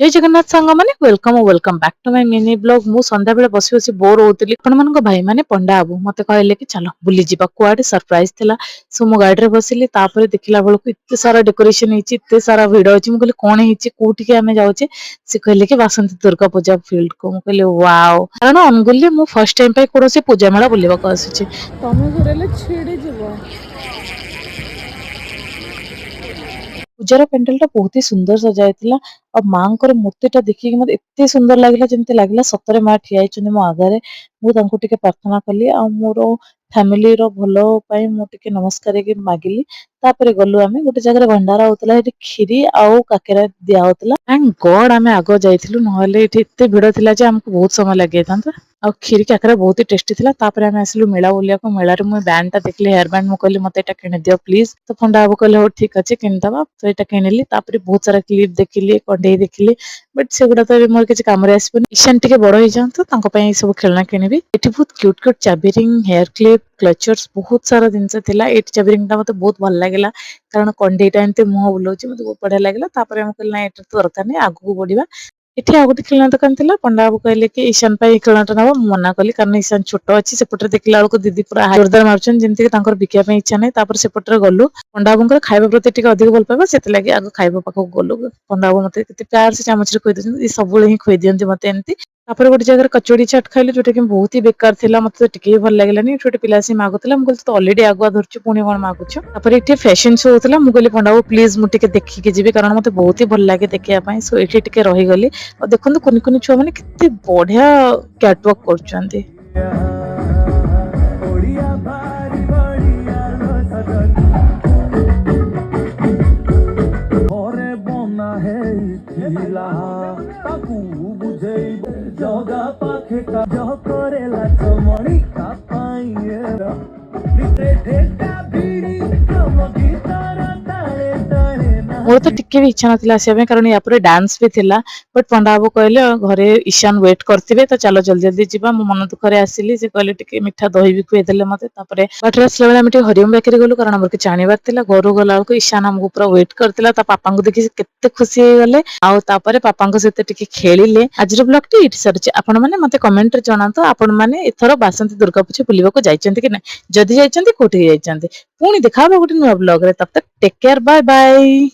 जय जगन्नाथ सांग मैंने welcome back to my mini blog मु संध्या बेले बसी बसी बोर होउतली आपण मानको भाई माने पंडा बाबू मते कहले कि चलो बुली जिबा कुआडे सरप्राइज थिला सो मो गाड़ी रे बसिली तापर देखिला बेलको इत्ते सारा डेकोरेशन हिची इत्ते सारा भिड अछि मु कहले कोन हिची कोठी के हमें जाउचे से कहले कि वासंती दुर्गा पूजा फील्ड को मु कहले वाओ कारण अनुगुल मु फर्स्ट टाइम पे कोरोसे पूजा मेला बुलिबा को आसीचे तमे घरेले छिड़ी जिवो पूजार पेंडल टा बहुत ही सुंदर सजा हेतिला और मांकर मूर्ति टा देखि मते एते सुंदर लागिला जेमते लागिला सतरे मा ठिया हिचने मो आगरे मु तांको टिके प्रार्थना कली आ मोर फैमिली रो भलो पई मु टिके नमस्कार के मागिली तापरे गलु आमे गोटे जगह भंडारा होतला हेटी खीरी आउ काकेरा दिया होतला एंड गॉड आमे आगो जाइथिलु नहले एठी एते भिड़ थिला जे हमको बहुत समय लागि थांता आ खीरी काकेरा बहुत ही टेस्टी थिला तापरे आमे आसिलु मेला बोलिया को मेला रे मु बैंड टा देखली हेयर बैंड मु कहली मते एटा किने दियो प्लीज तो फंडा बाबू कहले हो ठीक अछि किन दबा तो एटा किनली तापरे बहुत सारा क्लिप देखिली कंडे देखिली बट सेगुडा तो मोर किछ काम रे आसीबन ईशान टिके बड़ होई जांतो तांको पई सब खेलना किनिबी एठी बहुत क्यूट क्यूट चाबी रिंग हेयर क्लिप क्लचर्स बहुत सारा जिनस थिला एठी चाबी रिंग टा मते बहुत भल लागिला कारण कंडेटा एंते मुह बुलोची मते बहुत बढ़िया लागिला तापरे हम कहले ना एटा तो दरकार नै आगु बढ़िबा एठी आ गोटे खेलना दुकान थिला पंडा बाबू कहले कि ईशान पई खेलनाटा नबो मना कली कारण ईशान छोटो अछि सेपटरे देखिला बेलको दीदी पूरा जोरदार मारछन जेमति कि तांकर बिकिया पई इच्छा नै तापर सेपटरे गलु पंडा बाबूंकर खाଇବା प्रति टिके अधिक भल पाबा सेति लागि आगो खाଇବା पाखो गलु पंडा बाबू मते केते प्यार से चामच रे खोइ दछन ई सबुले ही खोइ दियंती मते एमति तापर गोटे जगह कचोड़ी चाट खाइले जोटा कि बहुत ही बेकार थिला मते टिके भी भल लागलानी छोटे पिला से मागुतला हम कहली तो ऑलरेडी आगुआ धरछु पुणी कोन मागुछु तापर एठी फैशन शो होतला मु कहली पंडा बाबू प्लीज मु टिके देखि के जिबी कारण मते बहुत ही भल लागे देखिया पई सो एठी टिके रहि गली और देखंतु कुनी कुनी छुआ माने केते बढ़िया कैटवॉक करछंती जगा पाखे का जो करेला चमड़ी का पाइएरा निते ढेका बीड़ी चमकी तारा ताले ताले ना मोर तो टिके भी इच्छा नथिला आसिया कारण या पर डांस भी थिला बट पंडा बाबू कहले घरे ईशान वेट करथिबे तो चलो जल्दी जल्दी जिबा मो मन दुख रे आसिली से कहले टिके मिठा दही भी खुए देले मते तापरे बाटरे आसला बेला मिटे हरिओम बेकरी गलु कारण हमर के जानिबार थिला घरु गला को ईशान हमको पूरा वेट करथिला ता पापा को देखि से केते खुशी हो गले आ तापरे पापा को सहित टिके खेलिले आजर ब्लॉग टी इट सरचे आपण माने मते कमेंट रे जणातो आपण माने एथरो बासंती दुर्गा पूजा बुलिबा को जाइचंती कि ना जदी जाइचंती कोठी जाइचंती पुणी देखा गोटे नुआ ब्लॉग रे तब तक टेक केयर बाय बाय।